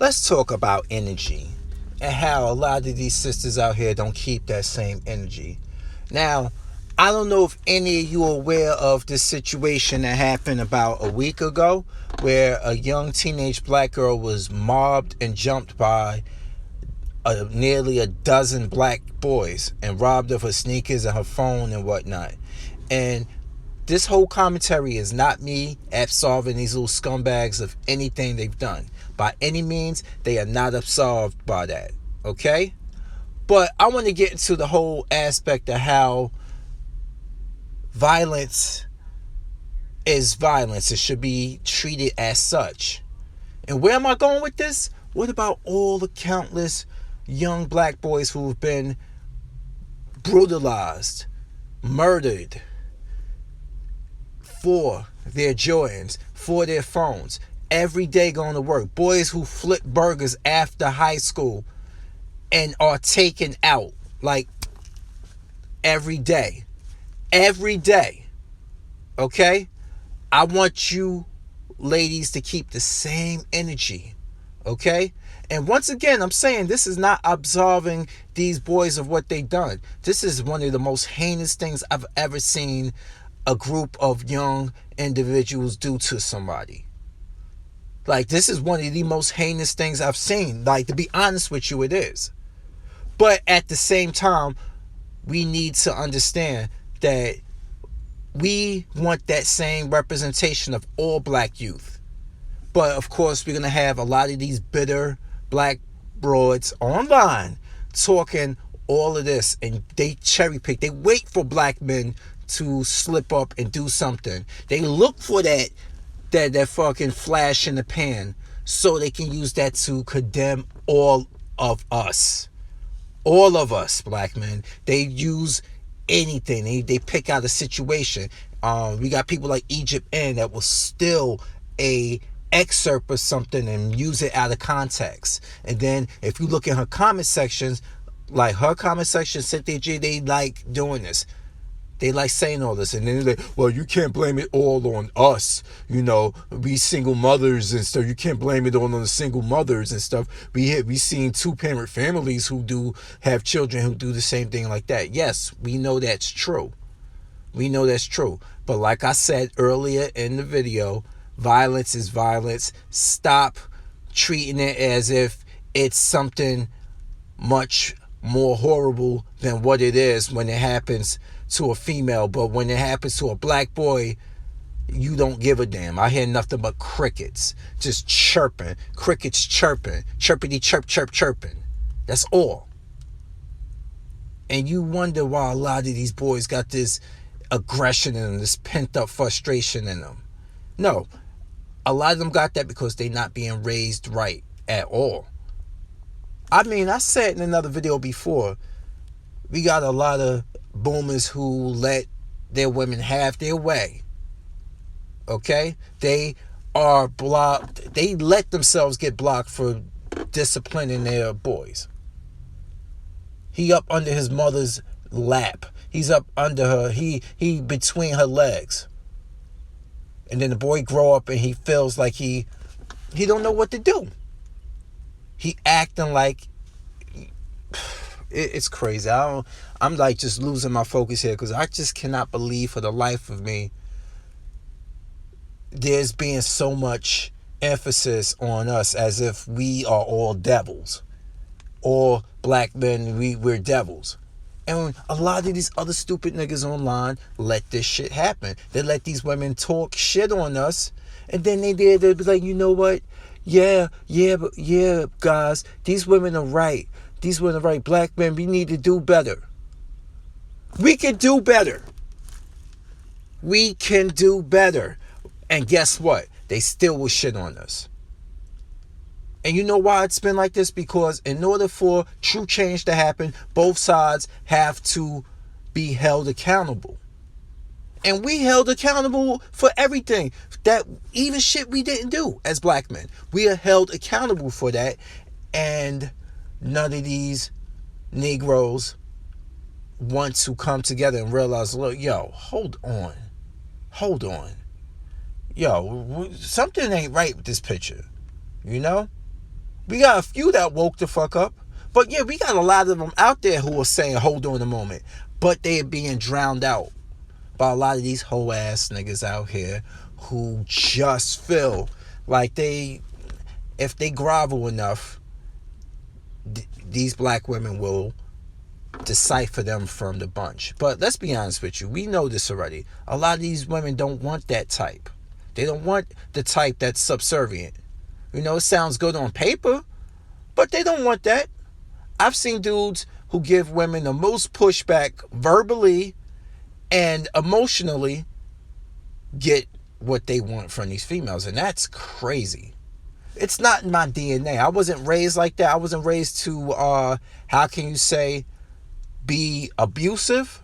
let's talk about energy and how a lot of these sisters out here don't keep that same energy. Now, I don't know if any of you are aware of this situation that happened about a week ago where a young teenage black girl was mobbed and jumped by nearly a dozen black boys and robbed of her sneakers and her phone and whatnot. And this whole commentary is not me absolving these little scumbags of anything they've done. By any means, they are not absolved by that. Okay? But I want to get into the whole aspect of how violence is violence. It should be treated as such. And where am I going with this? What about all the countless young black boys who've been brutalized, murdered for their Jordans, for their phones, every day going to work? Boys who flip burgers after high school and are taken out like every day. Every day. Okay? I want you ladies to keep the same energy. Okay? And once again, I'm saying this is not absolving these boys of what they've done. This is one of the most heinous things I've ever seen a group of young individuals do to somebody. Like, this is one of the most heinous things I've seen. Like, to be honest with you, it is. But at the same time, we need to understand that we want that same representation of all black youth. But of course, we're going to have a lot of these bitter black broads online talking all of this, and they cherry pick. They wait for black men to slip up and do something. They look for that fucking flash in the pan so they can use that to condemn all of us. All of us black men. They use anything. They pick out a situation. We got people like Egypt N that will steal a excerpt or something and use it out of context. And then if you look at her comment sections, like her comment section, Cynthia G, they like doing this. They like saying all this, and then they're like, well, you can't blame it all on us. You know, we single mothers and stuff. You can't blame it all on the single mothers and stuff. We seen 2-parent families who do have children who do the same thing like that. Yes, we know that's true. We know that's true. But like I said earlier in the video, violence is violence. Stop treating it as if it's something much more horrible than what it is when it happens to a female. But when it happens to a black boy, you don't give a damn. I hear nothing but crickets just chirping. Crickets chirping. Chirpity chirp chirp chirping. That's all. And you wonder why a lot of these boys got this aggression in them, this pent up frustration in them. No, a lot of them got that because they're not being raised right at all. I mean, I said in another video before, we got a lot of boomers who let their women have their way. Okay? They are blocked. They let themselves get blocked for disciplining their boys. He up under his mother's lap. He's up under her. He between her legs. And then the boy grow up and he feels like he don't know what to do. He acting like it's crazy. I'm like just losing my focus here because I just cannot believe for the life of me there's being so much emphasis on us as if we are all devils. All black men, we're devils. And a lot of these other stupid niggas online let this shit happen. They let these women talk shit on us, and then they'll be like, you know what? Yeah, guys, these women are right. These women are right. Black men, we need to do better. We can do better. We can do better. And guess what? They still will shit on us. And you know why it's been like this? Because in order for true change to happen, both sides have to be held accountable. And we held accountable for everything. That even shit we didn't do as black men. We are held accountable for that. And none of these Negroes want to come together and realize, look, yo, hold on. Yo, something ain't right with this picture. You know? We got a few that woke the fuck up. But yeah, we got a lot of them out there who are saying, hold on a moment. But they're being drowned out by a lot of these hoe ass niggas out here who just feel like if they grovel enough, these black women will decipher them from the bunch. But let's be honest with you. We know this already. A lot of these women don't want that type. They don't want the type that's subservient. You know, it sounds good on paper, but they don't want that. I've seen dudes who give women the most pushback verbally and emotionally get what they want from these females. And that's crazy. It's not in my DNA. I wasn't raised like that. I wasn't raised to, how can you say, be abusive.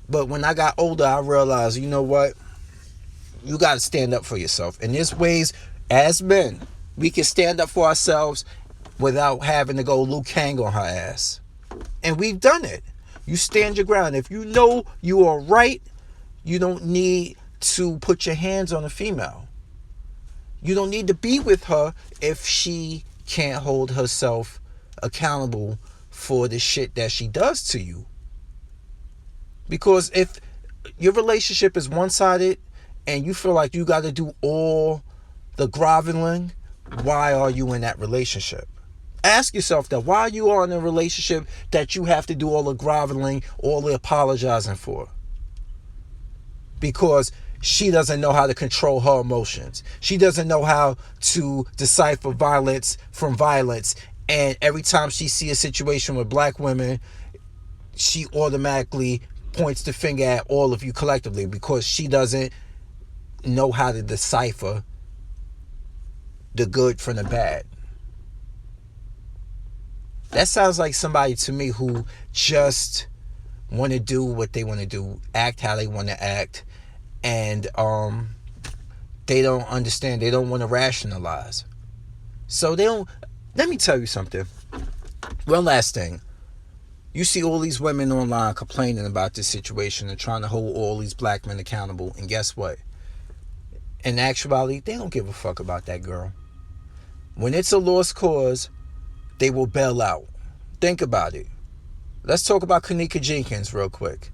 But when I got older, I realized, you know what? You got to stand up for yourself. And there's ways, as men, we can stand up for ourselves without having to go Luke Kang on her ass. And we've done it. You stand your ground. If you know you are right, you don't need to put your hands on a female. You don't need to be with her if she can't hold herself accountable for the shit that she does to you. Because if your relationship is one-sided and you feel like you got to do all the groveling, why are you in that relationship? Ask yourself that. Why are you in a relationship that you have to do all the groveling, all the apologizing for? Because she doesn't know how to control her emotions. She doesn't know how to decipher violence from violence. And every time she sees a situation with black women, she automatically points the finger at all of you collectively because she doesn't know how to decipher the good from the bad. That sounds like somebody to me who just want to do what they want to do, act how they want to act, and they don't understand. They don't want to rationalize. So they don't. Let me tell you something. One last thing. You see all these women online complaining about this situation and trying to hold all these black men accountable. And guess what? In actuality, they don't give a fuck about that girl. When it's a lost cause, they will bail out. Think about it. Let's talk about Kanika Jenkins real quick.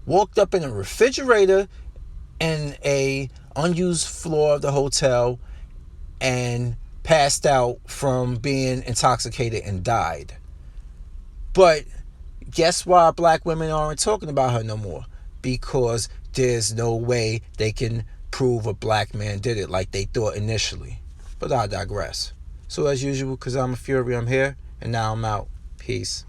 Walked up in a refrigerator in a unused floor of the hotel and passed out from being intoxicated and died. But guess why black women aren't talking about her no more? Because there's no way they can prove a black man did it like they thought initially. But I digress. So as usual, because I'm a Fury, I'm here, and now I'm out. Peace.